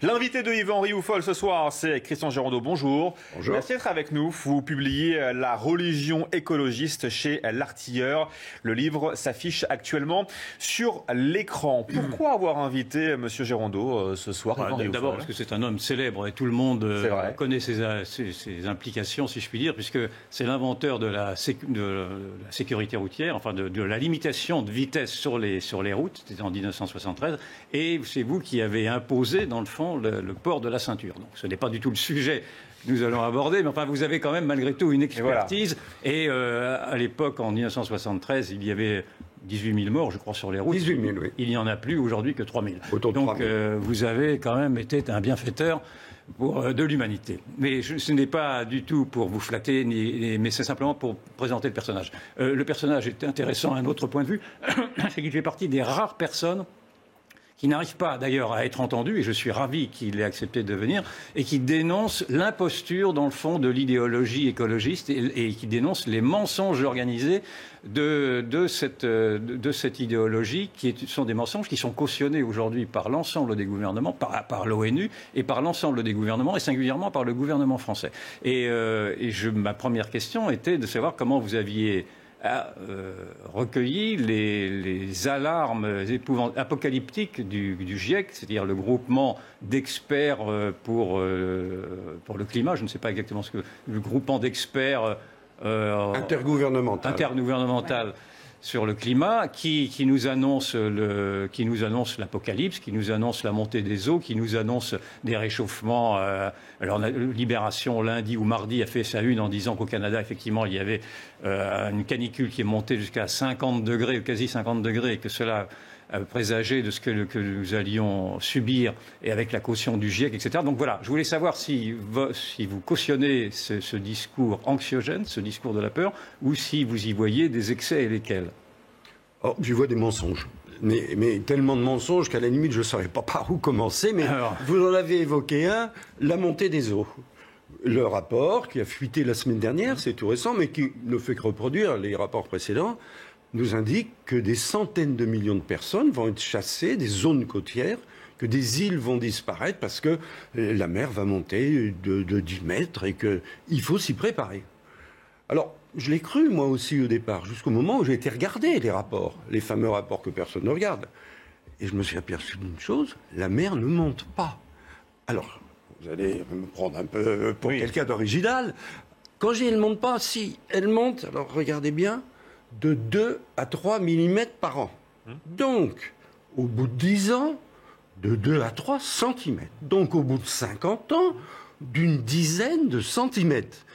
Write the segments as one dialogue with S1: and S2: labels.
S1: L'invité de Yves-Henri Oufol ce soir, c'est Christian Girondeau. Bonjour.
S2: Bonjour.
S1: Merci d'être avec nous. Vous publiez La religion écologiste chez L'Artilleur. Le livre s'affiche actuellement sur l'écran. Pourquoi avoir invité M. Girondeau ce soir?
S3: D'abord parce que c'est un homme célèbre et tout le monde connaît ses implications, si je puis dire, puisque c'est l'inventeur de la sécurité routière, enfin de la limitation de vitesse sur les routes. C'était en 1973. Et c'est vous qui avez imposé, dans le fond, le port de la ceinture. Donc ce n'est pas du tout le sujet que nous allons aborder, mais enfin vous avez quand même malgré tout une expertise. Et à l'époque, en 1973, il y avait 18 000 morts, je crois, sur les routes.
S2: 18 000, oui.
S3: Il n'y en a plus aujourd'hui que 3 000.
S2: Donc
S3: vous avez quand même été un bienfaiteur de l'humanité. Mais ce n'est pas du tout pour vous flatter, mais c'est simplement pour présenter le personnage. Le personnage est intéressant à un autre point de vue, c'est qu'il fait partie des rares personnes qui n'arrive pas d'ailleurs à être entendu, et je suis ravi qu'il ait accepté de venir, et qui dénonce l'imposture, dans le fond, de l'idéologie écologiste, et qui dénonce les mensonges organisés de cette idéologie, qui sont des mensonges qui sont cautionnés aujourd'hui par l'ensemble des gouvernements, par l'ONU, et par l'ensemble des gouvernements, et singulièrement par le gouvernement français. Ma première question était de savoir comment vous aviez recueilli les alarmes apocalyptiques du GIEC, c'est-à-dire le groupement d'experts pour le climat. Je ne sais pas exactement ce que le groupement d'experts intergouvernemental sur le climat, qui nous annonce l'apocalypse, qui nous annonce la montée des eaux, qui nous annonce des réchauffements. Alors Libération lundi ou mardi a fait sa une en disant qu'au Canada, effectivement, il y avait une canicule qui est montée jusqu'à 50 degrés, quasi 50 degrés, et que cela présageait de ce que nous allions subir, et avec la caution du GIEC, etc. Donc voilà, je voulais savoir si vous cautionnez ce discours anxiogène, ce discours de la peur, ou si vous y voyez des excès, et lesquels?
S2: Oh, j'y vois des mensonges. Mais tellement de mensonges qu'à la limite, je ne saurais pas par où commencer. Mais vous en avez évoqué un, la montée des eaux. Le rapport qui a fuité la semaine dernière, c'est tout récent, mais qui ne fait que reproduire les rapports précédents, nous indique que des centaines de millions de personnes vont être chassées des zones côtières, que des îles vont disparaître parce que la mer va monter de 10 mètres et qu'il faut s'y préparer. Alors, je l'ai cru, moi aussi, au départ, jusqu'au moment où j'ai été regarder les rapports, les fameux rapports que personne ne regarde. Et je me suis aperçu d'une chose, la mer ne monte pas. Alors, vous allez me prendre un peu pour quelqu'un d'original. Quand je dis elle ne monte pas, si, elle monte, alors regardez bien, de 2 à 3 mm par an. Donc, au bout de 10 ans, de 2 à 3 cm. Donc, au bout de 50 ans, d'une dizaine de centimètres.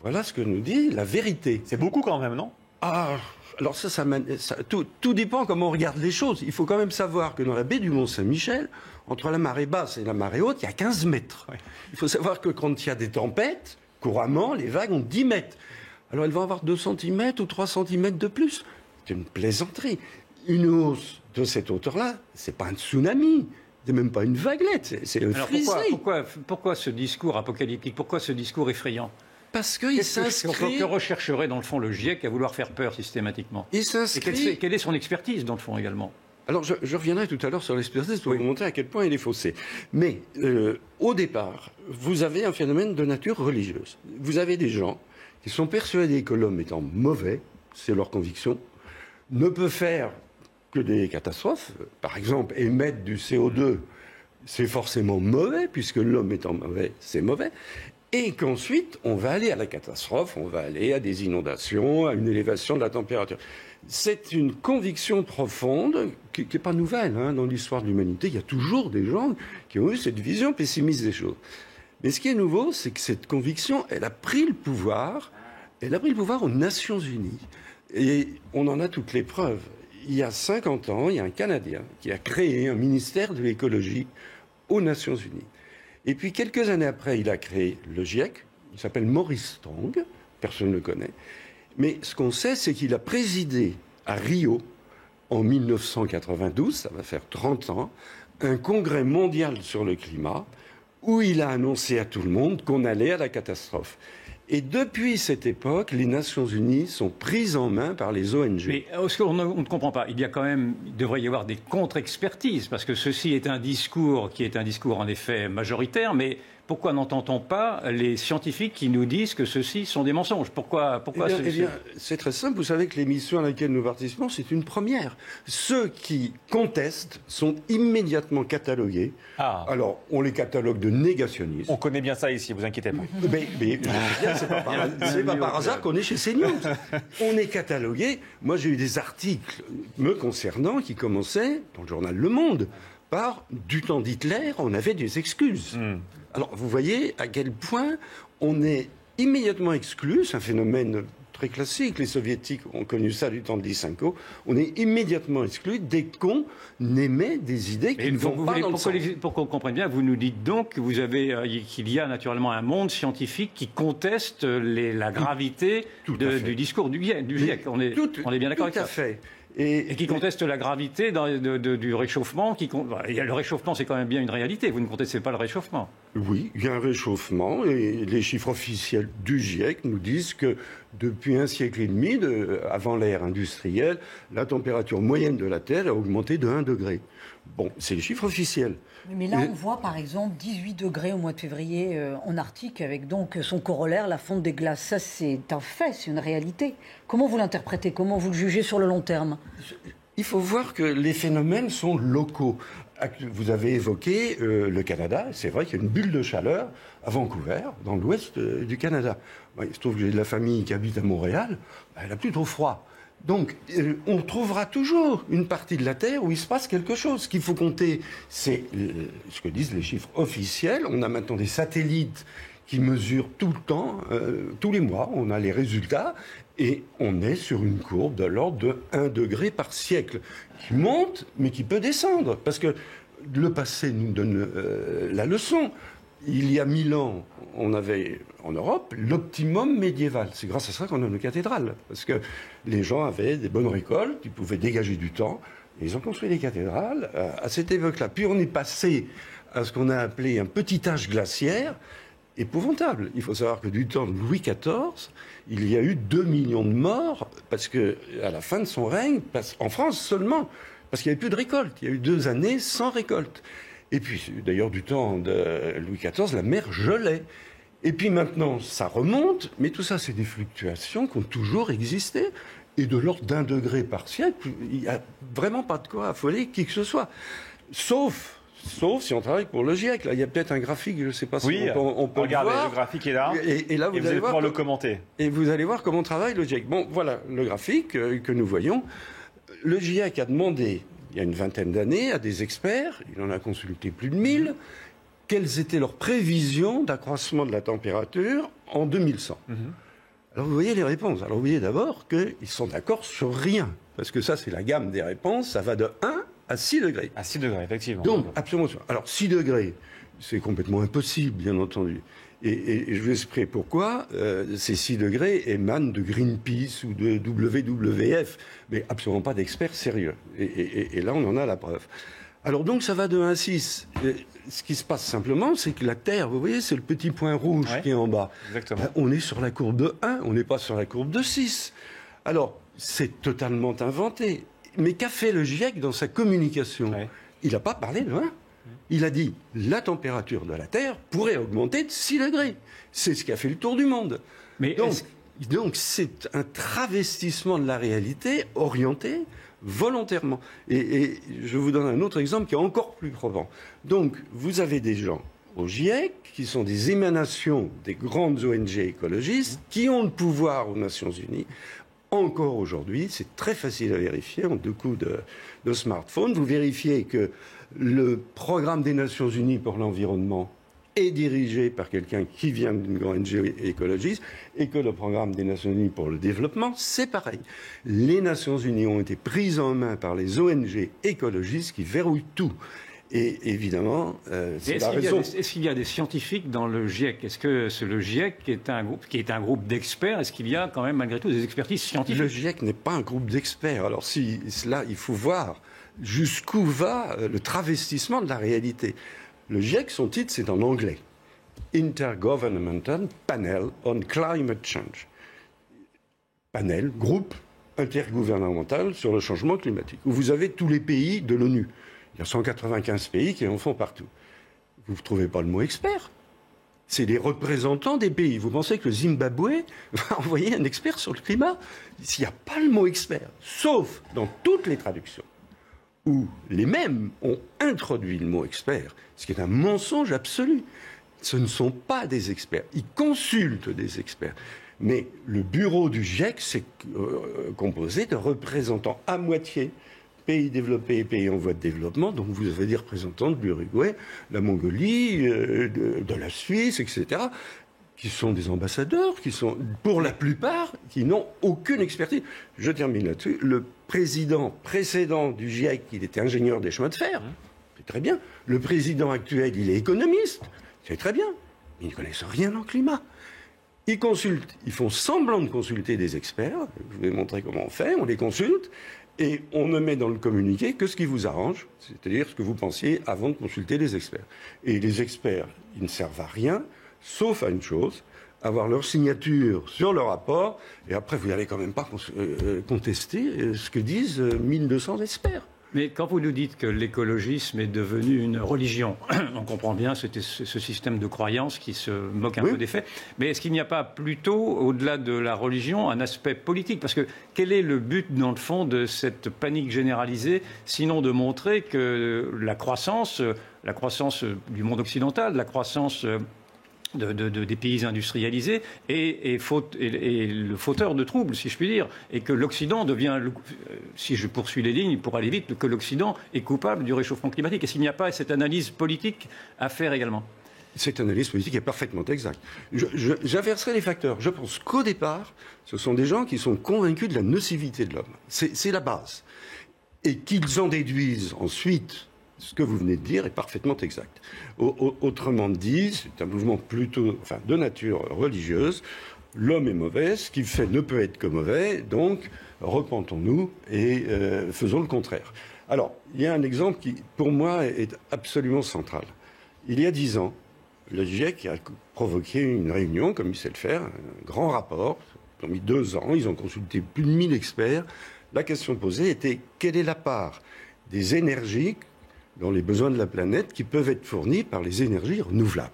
S2: Voilà ce que nous dit la vérité.
S1: C'est beaucoup quand même, non?
S2: Alors tout dépend comment on regarde les choses. Il faut quand même savoir que dans la baie du Mont-Saint-Michel, entre la marée basse et la marée haute, il y a 15 mètres. Ouais. Il faut savoir que quand il y a des tempêtes, couramment, les vagues ont 10 mètres. Alors elles vont avoir 2 cm ou 3 cm de plus. C'est une plaisanterie. Une hausse de cette hauteur-là, c'est pas un tsunami. C'est même pas une vaguelette. C'est un frisé.
S3: Pourquoi ce discours apocalyptique? Pourquoi ce discours effrayant?
S2: Parce qu'il s'inscrit...
S3: Que rechercherait, dans le fond, le GIEC à vouloir faire peur systématiquement?
S2: Il s'inscrit...
S3: Et quelle est son expertise, dans le fond, également?
S2: Alors, je reviendrai tout à l'heure sur l'expertise pour vous montrer à quel point il est faussé. Mais, au départ, vous avez un phénomène de nature religieuse. Vous avez des gens qui sont persuadés que l'homme étant mauvais, c'est leur conviction, ne peut faire que des catastrophes. Par exemple, émettre du CO2, c'est forcément mauvais, puisque l'homme étant mauvais, c'est mauvais. Et qu'ensuite, on va aller à la catastrophe, on va aller à des inondations, à une élévation de la température. C'est une conviction profonde qui n'est pas nouvelle dans l'histoire de l'humanité. Il y a toujours des gens qui ont eu cette vision pessimiste des choses. Mais ce qui est nouveau, c'est que cette conviction, elle a pris le pouvoir aux Nations Unies. Et on en a toutes les preuves. Il y a 50 ans, il y a un Canadien qui a créé un ministère de l'écologie aux Nations Unies. Et puis, quelques années après, il a créé le GIEC. Il s'appelle Maurice Strong. Personne ne le connaît. Mais ce qu'on sait, c'est qu'il a présidé à Rio, en 1992, ça va faire 30 ans, un congrès mondial sur le climat, où il a annoncé à tout le monde qu'on allait à la catastrophe. Et depuis cette époque, les Nations Unies sont prises en main par les ONG.
S3: Mais ce qu'on ne comprend pas, il devrait y avoir des contre-expertises, parce que ceci est un discours qui est un discours en effet majoritaire, mais pourquoi n'entend-on pas les scientifiques qui nous disent que ceux-ci sont des mensonges? Pourquoi
S2: c'est très simple. Vous savez que l'émission à laquelle nous participons, c'est une première. Ceux qui contestent sont immédiatement catalogués.
S1: Ah.
S2: Alors, on les catalogue de négationnistes.
S1: On connaît bien ça ici, vous inquiétez pas.
S2: Mais c'est pas par hasard qu'on est chez CNews. On est catalogué. Moi, j'ai eu des articles me concernant qui commençaient dans le journal Le Monde par du temps d'Hitler, on avait des excuses. Alors, vous voyez à quel point on est immédiatement exclu, c'est un phénomène très classique, les soviétiques ont connu ça du temps de Lysenko, on est immédiatement exclu dès qu'on émet des idées qui ne vont pas dans le sens.
S3: Pour qu'on comprenne bien, vous nous dites donc que qu'il y a naturellement un monde scientifique qui conteste la gravité du discours du GIEC. On est bien d'accord avec ça.
S2: Tout à fait.
S3: Et qui conteste la gravité du réchauffement. Le réchauffement, c'est quand même bien une réalité. Vous ne contestez pas le réchauffement.
S2: Oui, il y a un réchauffement. Et les chiffres officiels du GIEC nous disent que depuis un siècle et demi, avant l'ère industrielle, la température moyenne de la Terre a augmenté de 1 degré. Bon, c'est les chiffres officiels.
S4: Mais là, on voit par exemple 18 degrés au mois de février en Arctique, avec donc son corollaire, la fonte des glaces. Ça, c'est un fait, c'est une réalité. Comment vous l'interprétez? Comment vous le jugez sur le long terme?
S2: Il faut voir que les phénomènes sont locaux. Vous avez évoqué le Canada. C'est vrai qu'il y a une bulle de chaleur à Vancouver, dans l'ouest du Canada. Il se trouve que j'ai de la famille qui habite à Montréal. Elle a plutôt froid. Donc, on trouvera toujours une partie de la Terre où il se passe quelque chose. Ce qu'il faut compter, c'est ce que disent les chiffres officiels. On a maintenant des satellites qui mesurent tout le temps, tous les mois, on a les résultats, et on est sur une courbe de l'ordre de 1 degré par siècle, qui monte, mais qui peut descendre, parce que le passé nous donne la leçon. Il y a 1000 ans, on avait en Europe l'optimum médiéval. C'est grâce à ça qu'on a nos cathédrales. Parce que les gens avaient des bonnes récoltes, ils pouvaient dégager du temps, et ils ont construit des cathédrales à cette époque-là. Puis on est passé à ce qu'on a appelé un petit âge glaciaire, épouvantable. Il faut savoir que du temps de Louis XIV, il y a eu 2 millions de morts, parce que à la fin de son règne, en France seulement, parce qu'il n'y avait plus de récolte. Il y a eu 2 années sans récolte. Et puis, d'ailleurs, du temps de Louis XIV, la mer gelait. Et puis maintenant, ça remonte, mais tout ça, c'est des fluctuations qui ont toujours existé. Et de l'ordre d'1 degré par siècle, il n'y a vraiment pas de quoi affoler qui que ce soit. Sauf si on travaille pour le GIEC. Là, il y a peut-être un graphique, je ne sais pas si on peut
S1: regardez,
S2: le voir.
S1: Le graphique est là,
S2: et là,
S1: vous allez pouvoir le commenter.
S2: Et vous allez voir comment travaille le GIEC. Bon, voilà le graphique que nous voyons. Le GIEC a demandé, il y a une vingtaine d'années, à des experts, il en a consulté plus de 1000, quelles étaient leurs prévisions d'accroissement de la température en 2100. Alors vous voyez les réponses. Alors vous voyez d'abord qu'ils sont d'accord sur rien, parce que ça c'est la gamme des réponses, ça va de 1 à 6 degrés.
S1: À 6 degrés, effectivement.
S2: Donc, absolument. Alors 6 degrés, c'est complètement impossible, bien entendu. Et je vais expliquer pourquoi ces 6 degrés émanent de Greenpeace ou de WWF, mais absolument pas d'experts sérieux. Et là, on en a la preuve. Alors donc, ça va de 1 à 6. Ce qui se passe simplement, c'est que la Terre, vous voyez, c'est le petit point rouge qui est en bas.
S1: Exactement.
S2: On est sur la courbe de 1, on n'est pas sur la courbe de 6. Alors, c'est totalement inventé. Mais qu'a fait le GIEC dans sa communication? Il n'a pas parlé de 1. Il a dit la température de la Terre pourrait augmenter de 6 degrés. C'est ce qui a fait le tour du monde.
S3: Mais
S2: donc c'est un travestissement de la réalité orienté volontairement. Et je vous donne un autre exemple qui est encore plus probant. Donc vous avez des gens au GIEC qui sont des émanations des grandes ONG écologistes qui ont le pouvoir aux Nations Unies. Encore aujourd'hui, c'est très facile à vérifier en 2 coups de smartphone. Vous vérifiez que le programme des Nations Unies pour l'environnement est dirigé par quelqu'un qui vient d'une grande ONG écologiste et que le programme des Nations Unies pour le développement, c'est pareil. Les Nations Unies ont été prises en main par les ONG écologistes qui verrouillent tout. Et évidemment, c'est la raison.
S3: Est-ce qu'il y a des scientifiques dans le GIEC? Est-ce que le GIEC qui est un groupe d'experts, est-ce qu'il y a quand même malgré tout des expertises scientifiques?
S2: Le GIEC n'est pas un groupe d'experts. Alors là, il faut voir jusqu'où va le travestissement de la réalité. Le GIEC, son titre, c'est en anglais. Intergovernmental Panel on Climate Change. Panel, groupe intergouvernemental sur le changement climatique, où vous avez tous les pays de l'ONU. Il y a 195 pays qui en font partout. Vous ne trouvez pas le mot expert? C'est les représentants des pays. Vous pensez que le Zimbabwe va envoyer un expert sur le climat? S'il n'y a pas le mot expert, sauf dans toutes les traductions, où les mêmes ont introduit le mot expert, ce qui est un mensonge absolu. Ce ne sont pas des experts. Ils consultent des experts. Mais le bureau du GIEC, c'est composé de représentants à moitié pays développés et pays en voie de développement. Donc vous avez des représentants de l'Uruguay, la Mongolie, de la Suisse, etc., qui sont des ambassadeurs, qui sont, pour la plupart, qui n'ont aucune expertise. Je termine là-dessus. Le président précédent du GIEC, il était ingénieur des chemins de fer. C'est très bien. Le président actuel, il est économiste. C'est très bien. Ils ne connaissent rien en climat. Ils consultent, ils font semblant de consulter des experts. Je vais montrer comment on fait. On les consulte et on ne met dans le communiqué que ce qui vous arrange, c'est-à-dire ce que vous pensiez avant de consulter les experts. Et les experts, ils ne servent à rien, sauf à une chose, avoir leur signature sur le rapport. Et après, vous n'allez quand même pas contester ce que disent 1200 experts.
S3: Mais quand vous nous dites que l'écologisme est devenu une religion, on comprend bien c'était ce système de croyance qui se moque un peu des faits. Mais est-ce qu'il n'y a pas plutôt, au-delà de la religion, un aspect politique? Parce que quel est le but, dans le fond, de cette panique généralisée, sinon de montrer que la croissance du monde occidental, la croissance des pays industrialisés est le fauteur de troubles, si je puis dire, et que l'Occident devient, si je poursuis les lignes pour aller vite, que l'Occident est coupable du réchauffement climatique. Est-ce qu'il n'y a pas cette analyse politique à faire également?
S2: Cette analyse politique est parfaitement exacte. J'inverserai les facteurs. Je pense qu'au départ, ce sont des gens qui sont convaincus de la nocivité de l'homme. C'est la base. Et qu'ils en déduisent ensuite ce que vous venez de dire est parfaitement exact. Autrement dit, c'est un mouvement plutôt de nature religieuse. L'homme est mauvais, ce qu'il fait ne peut être que mauvais, donc repentons-nous et faisons le contraire. Alors, il y a un exemple qui, pour moi, est absolument central. Il y a 10 ans, le GIEC a provoqué une réunion, comme il sait le faire, un grand rapport. Ils ont mis 2 ans, ils ont consulté plus de 1000 experts. La question posée était quelle est la part des énergies dans les besoins de la planète qui peuvent être fournis par les énergies renouvelables.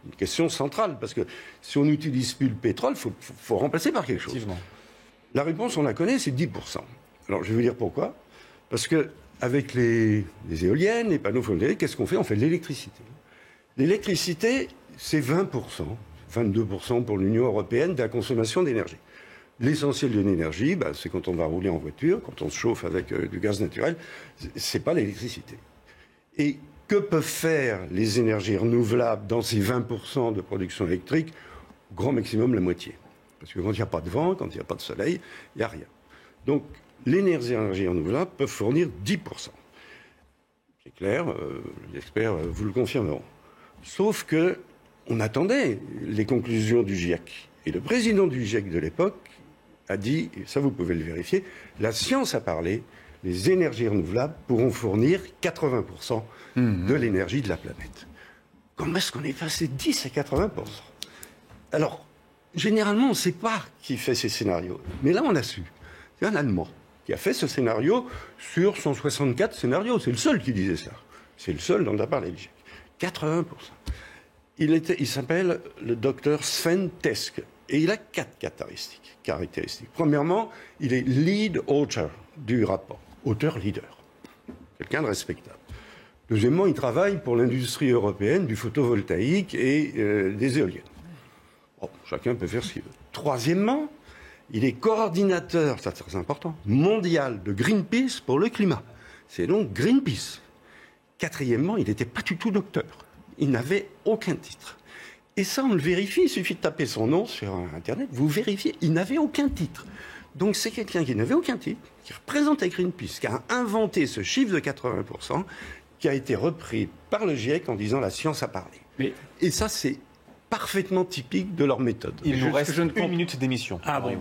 S2: Une question centrale, parce que si on n'utilise plus le pétrole, il faut remplacer par quelque chose. La réponse, on la connaît, c'est 10%. Alors, je vais vous dire pourquoi. Parce qu'avec les éoliennes, les panneaux photovoltaïques, qu'est-ce qu'on fait? On fait de l'électricité. L'électricité, c'est 20%, 22% pour l'Union européenne de la consommation d'énergie. L'essentiel de l'énergie, c'est quand on va rouler en voiture, quand on se chauffe avec du gaz naturel, c'est pas l'électricité. Et que peuvent faire les énergies renouvelables dans ces 20% de production électrique? Au grand maximum, la moitié. Parce que quand il n'y a pas de vent, quand il n'y a pas de soleil, il n'y a rien. Donc, les énergies renouvelables peuvent fournir 10%. C'est clair, les experts vous le confirmeront. Sauf que on attendait les conclusions du GIEC. Et le président du GIEC de l'époque a dit, et ça vous pouvez le vérifier, la science a parlé, les énergies renouvelables pourront fournir 80% de l'énergie de la planète. Comment est-ce qu'on est passé de 10 à 80%? Alors, généralement, on ne sait pas qui fait ces scénarios. Mais là, on l'a su. C'est un Allemand qui a fait ce scénario sur 164 scénarios. C'est le seul qui disait ça. C'est le seul dont on a parlé, 80%. Il s'appelle le docteur Sven Teske. Et il a 4 caractéristiques. Premièrement, il est lead author du rapport. Auteur-leader. Quelqu'un de respectable. Deuxièmement, il travaille pour l'industrie européenne du photovoltaïque et des éoliennes. Bon, chacun peut faire ce qu'il veut. Troisièmement, il est coordinateur, ça c'est très important, mondial de Greenpeace pour le climat. C'est donc Greenpeace. Quatrièmement, il n'était pas du tout docteur. Il n'avait aucun titre. Et ça, on le vérifie. Il suffit de taper son nom sur Internet. Vous vérifiez. Il n'avait aucun titre. Donc c'est quelqu'un qui n'avait aucun titre, qui représentait Greenpeace, qui a inventé ce chiffre de 80%, qui a été repris par le GIEC en disant la science a parlé. Et ça, c'est parfaitement typique de leur méthode.
S1: Il nous reste une minute d'émission.
S3: Ah bon,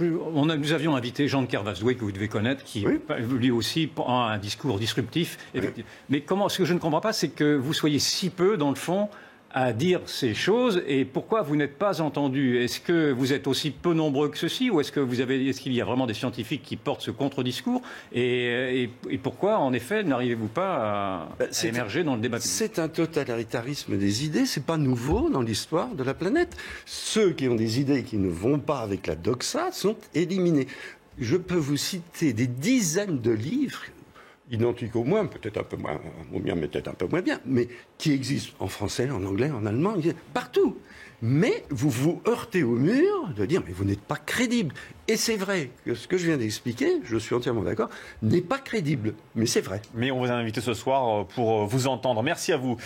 S3: nous avions invité Jean de Kervasdoué, que vous devez connaître, qui lui aussi a un discours disruptif. Oui. Mais ce que je ne comprends pas, c'est que vous soyez si peu, dans le fond, à dire ces choses et pourquoi vous n'êtes pas entendu? Est-ce que vous êtes aussi peu nombreux que ceci ou est-ce qu'il y a vraiment des scientifiques qui portent ce contre-discours et pourquoi, en effet, n'arrivez-vous pas à émerger dans le débat public?
S2: C'est un totalitarisme des idées, c'est pas nouveau dans l'histoire de la planète. Ceux qui ont des idées qui ne vont pas avec la doxa sont éliminés. Je peux vous citer des dizaines de livres identiques au moins, peut-être un peu moins, au mien, mais peut-être un peu moins bien, mais qui existent en français, en anglais, en allemand, partout. Mais vous vous heurtez au mur de dire, mais vous n'êtes pas crédible. Et c'est vrai que ce que je viens d'expliquer, je suis entièrement d'accord, n'est pas crédible. Mais c'est vrai.
S1: Mais on vous a invité ce soir pour vous entendre. Merci à vous.